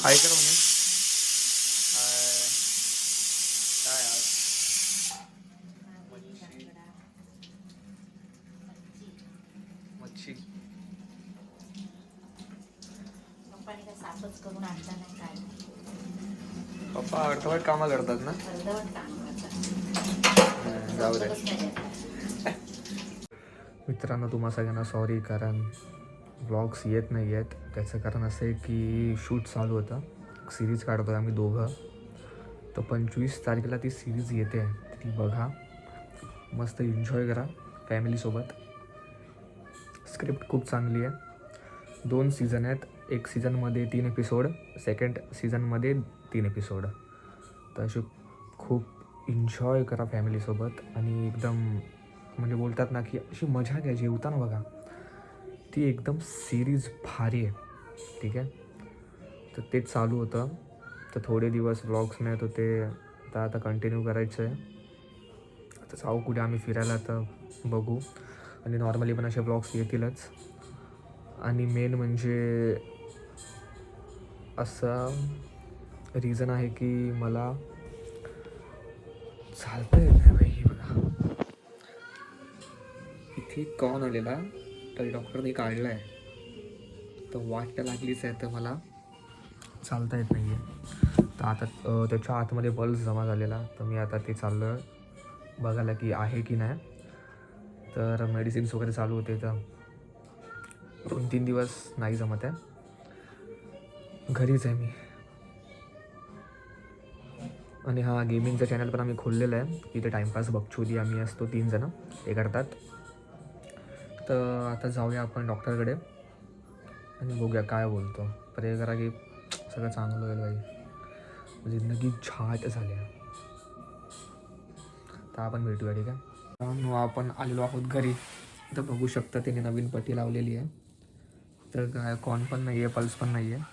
हाय कर म्हणे. काय आज मच्छी पप्पाने काय साफच करून आणला नाही काय पप्पा अर्धवट कामं करतात ना. अर्धवट काम करतात. जाऊ दे समजतच नाही त्याला. मित्रांनो, तुम्हा सगळ्यांना सॉरी, कारण व्लॉग्स येत नाही आहेत. त्याचं कारण असं आहे की शूट चालू होतं, सिरीज काढतो आहे आम्ही दोघं. तर 25 तारखेला ती सिरीज येते, ती बघा, मस्त एन्जॉय करा फॅमिलीसोबत. स्क्रिप्ट खूप चांगली आहे. 2 सीझन आहेत. एक सीझनमध्ये 3 एपिसोड, सेकंड सीझनमध्ये 3 एपिसोड. तर असे खूप एन्जॉय करा फॅमिलीसोबत आणि एकदम म्हणजे बोलतात ना की अशी मजा घ्या जेवताना बघा. ती एकदम सिरीज भारी आहे. ठीक आहे, तर तेच चालू होतं. तर थोडे दिवस व्लॉग्स नाही होते, तर आता कंटिन्यू करायचं आहे. आता जाऊ कुठे आम्ही फिरायला, तर बघू. आणि नॉर्मली पण असे व्लॉग्स येतीलच. आणि मेन म्हणजे असं रिझन आहे की मला चालता येत नाही बाई. बघा इथे कॉन आलेला, तर डॉक्टरने काढला आहे, तर वाट लागलीच आहे, तर मला चालता येत नाही आहे. तर आता त्याच्या आतमध्ये पल्स जमा झालेला, तर मी आता ते चाललं बघायला की आहे की नाही. तर मेडिसिन्स वगैरे चालू होते, तर 2-3 दिवस नाही जमत आहे. घरीच आहे मी. आणि हा गेमिंगचा चॅनल पण आम्ही खोललेला आहे, इथे टाईमपास बघछोदी आम्ही असतो 3 जणं हे करतात. तर आता जाऊया आपण डॉक्टरकडे आणि बघूया काय बोलतो. प्रे करा की सगळं चांगलं होईल बाई. जिंदगी झाट झाली आहे. तर आपण भेटूया, ठीक आहे. आपण आलेलो आहोत घरी. तर बघू शकता त्याने नवीन पट्टी लावलेली आहे. तर काय कॉन पण नाही आहे, पल्स पण नाही आहे.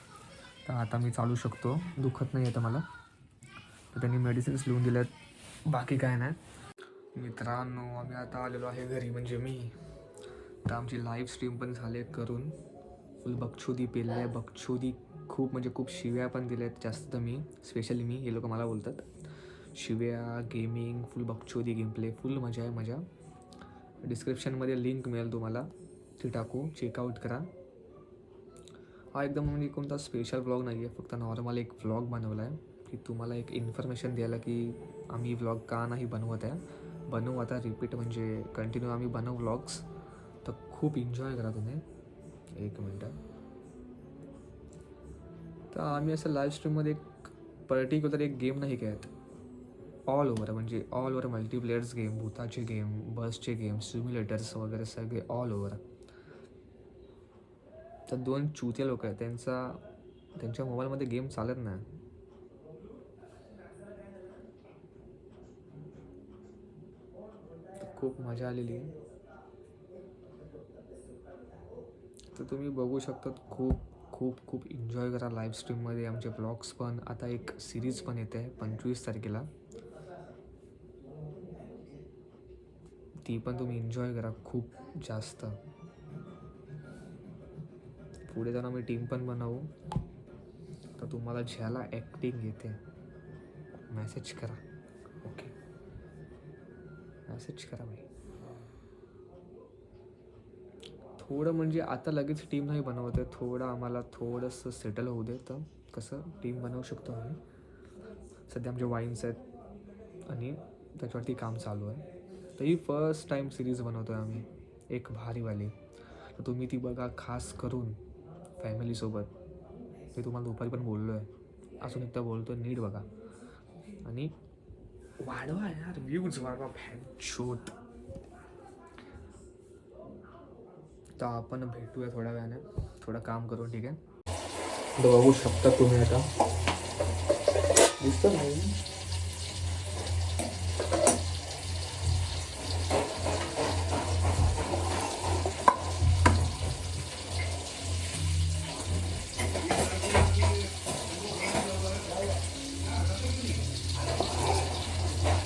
तर आता मी चालू शकतो, दुखत नाही आहे तर मला. तर त्यांनी मेडिसिन्स लिहून दिल्यात, बाकी काय नाही. मित्रांनो, आम्ही आता आलेलो आहे घरी, म्हणजे मी. तर आमची लाईव्ह स्ट्रीम पण झाले करून. फुल बकछोदी पेरले आहे, बकछोदी खूप म्हणजे खूप शिव्या पण दिल्या आहेत जास्त. मी स्पेशली मी, हे लोक मला बोलतात शिव्या, गेमिंग, फुल बकछोदी गेम प्ले, फुल मजा आहे मजा. डिस्क्रिप्शनमध्ये लिंक मिळेल तुम्हाला, ती टाकू, चेकआउट करा. हा एकदम म्हणजे कोणता स्पेशल व्लॉग नाही आहे, फक्त नॉर्मल एक व्लॉग बनवला आहे की तुम्हाला एक इन्फॉर्मेशन द्यायला की आम्ही व्लॉग का नाही बनवत आहे. बनवू आता रिपीट, म्हणजे कंटिन्यू आम्ही बनवू व्लॉग्स. तर खूप एन्जॉय करा तुम्ही. एक मिनटं. तर आम्ही असं लाईव्ह स्ट्रीममध्ये एक पर्टिक्युलर एक गेम नाही खेळत, ऑल ओव्हर, म्हणजे ऑल ओव्हर मल्टीप्लेयर्स गेम, भूताचे गेम, बसचे गेम, सिम्युलेटर्स वगैरे सगळे ऑल ओव्हर. तर 2 चुते लोक आहेत, त्यांच्या मोबाईलमध्ये गेम चालत नाही. तर खूप मजा आलेली आहे. तर तुम्ही बघू शकतात, खूप खूप खूप एन्जॉय करा लाईव्ह स्ट्रीममध्ये. आमचे ब्लॉग्स पण, आता एक सिरीज पण येते आहे 25 तारखेला, ती पण तुम्ही एन्जॉय करा खूप जास्त. पुढे जाऊन आम्ही टीम पण बनवू. तर तुम्हाला ज्याला ॲक्टिंग येते मेसेज करा, ओके, मेसेज करा भाई. थोडं म्हणजे आता लगेच टीम नाही बनवत आहे, थोडं आम्हाला थोडंसं सेटल होऊ दे, तर कसं टीम बनवू शकतो आम्ही. सध्या आमचे वाईन्स आहेत आणि त्याच्यावरती काम चालू आहे. तर ही फर्स्ट टाईम सिरीज बनवतो आहे आम्ही, एक भारीवाली. तर तुम्ही ती बघा, खास करून फॅमिलीसोबत. मी तुम्हाला दुपारी पण बोललो आहे, अजून एकदा बोलतो, नीट बघा आणि वाढवा यार, व्ह्यूज वाढवा शोध. तर आपण भेटूया थोड्या वेळाने, थोडं काम करून, ठीक आहे. तर बघू शकता तुम्ही, आता दिसतं नाही.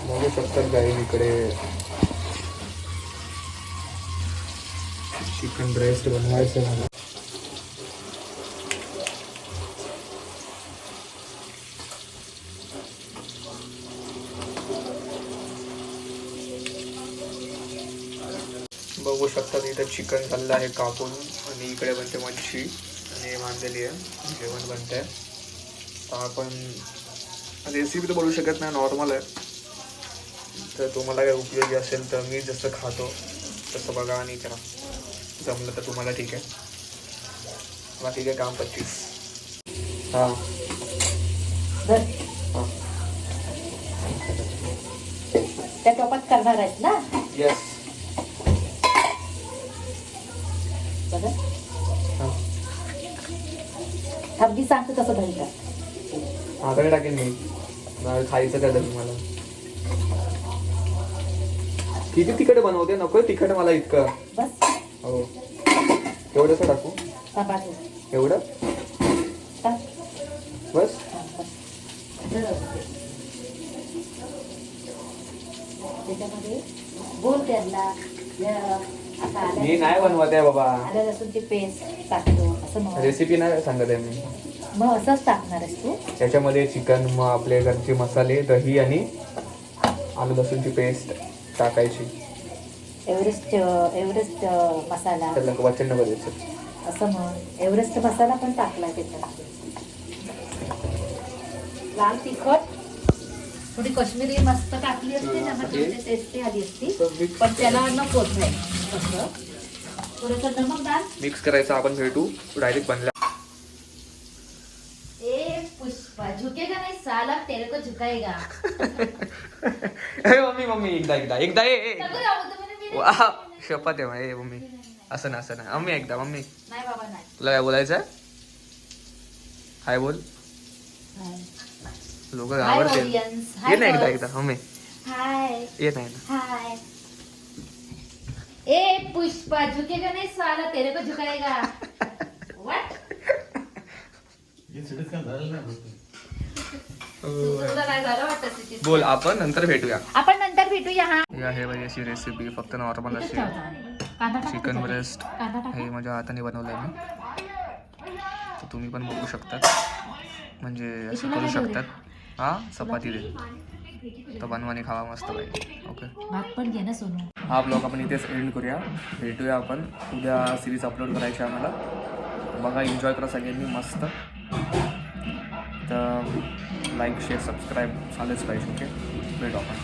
बघू शकतात गाई इकडे चिकन ब्रेस्ट बनवायचं मला. बघू शकता इथं चिकन झालेलं आहे कापून आणि इकडे बनते मच्छी आणि बांधलेली आहे, जेवण बनते. तर आपण रेसिपी तर बोलू शकत नाही, नॉर्मल आहे. तर तुम्हाला काही उपयोगी असेल तर मी जसं खातो तसं बघा आणि करा, जमलं तर तुम्हाला ठीक आहे, बाकी काय काम 25. हां हां त्या टोपात करणार आहेत ना. येस. बघा हां अगदी सांगतो तसं धरलं. आता टाकेन मी, खायचं काय तरी मला. किती तिखट बनवते, नको तिखट मला इतकं. बस हो एवढंसं टाकू, टमाटो एवढं टाक. बस. त्याच्यामध्ये बोल त्याला आता मी नाही बनवत आहे बाबा, आलं लसूणची पेस्ट टाकतो असं मग. रेसिपी नाही सांगत आहे मी. मग असंच टाकणार आहेस तू. त्याच्यामध्ये चिकन, मग आपले घरचे मसाले, दही आणि आलू लसूणची पेस्ट टाकायची. एव्हरेस्ट मसाला त्याला वचन नको द्यायचं. असं मग एव्हरेस्ट मसाला पण टाकलाय त्याच्यामध्ये. लाल तिखट थोडी काश्मीरी मस्त टाकली असते ना, म्हणजे टेस्टी आली असती, पण त्याला नकोच आहे. असं थोडंसं नमक डाल. मिक्स करायचं. आपण भेटू डायरेक्ट बनला. ए पुष्पा झुकेगा नहीं साला, तेरे को झुकाएगा. मम्मी मम्मी एकदा वाह, शपथ आहे मम्मी. असं नाही मम्मी, एकदा मम्मी. नाही बाबा नाही. तुला काय बोलायचं? हाय बोल. लोक आवडते. ये ना एकदा मम्मी. हाय ये नाही ना. हाय. ए पुष्पा झुकेगा नहीं साला, तेरे को झुकाएगा. व्हाट? बोल. आपण नंतर भेटूया. आपण नंतर भेटूया. हा ही आहे बरी अशी रेसिपी, फक्त नॉर्मल अशी चिकन ब्रेस्ट हे माझ्या हाताने बनवलं आहे मी. तर तुम्ही पण बघू शकतात, म्हणजे असं करू शकतात. हां चपाती दे तर बनवाने खावा मस्त पाहिजे. ओके, भात पण घे ना सोनू. हा ब्लॉग आपण इथेच एंड करूया. भेटूया आपण उद्या. सिरीज अपलोड करायची आम्हाला, बघा एन्जॉय करा सगळ्यांनी मस्त. तर लाईक शेअर सबस्क्राईब झालंच पाहिजे. ओके, भेटू आपण.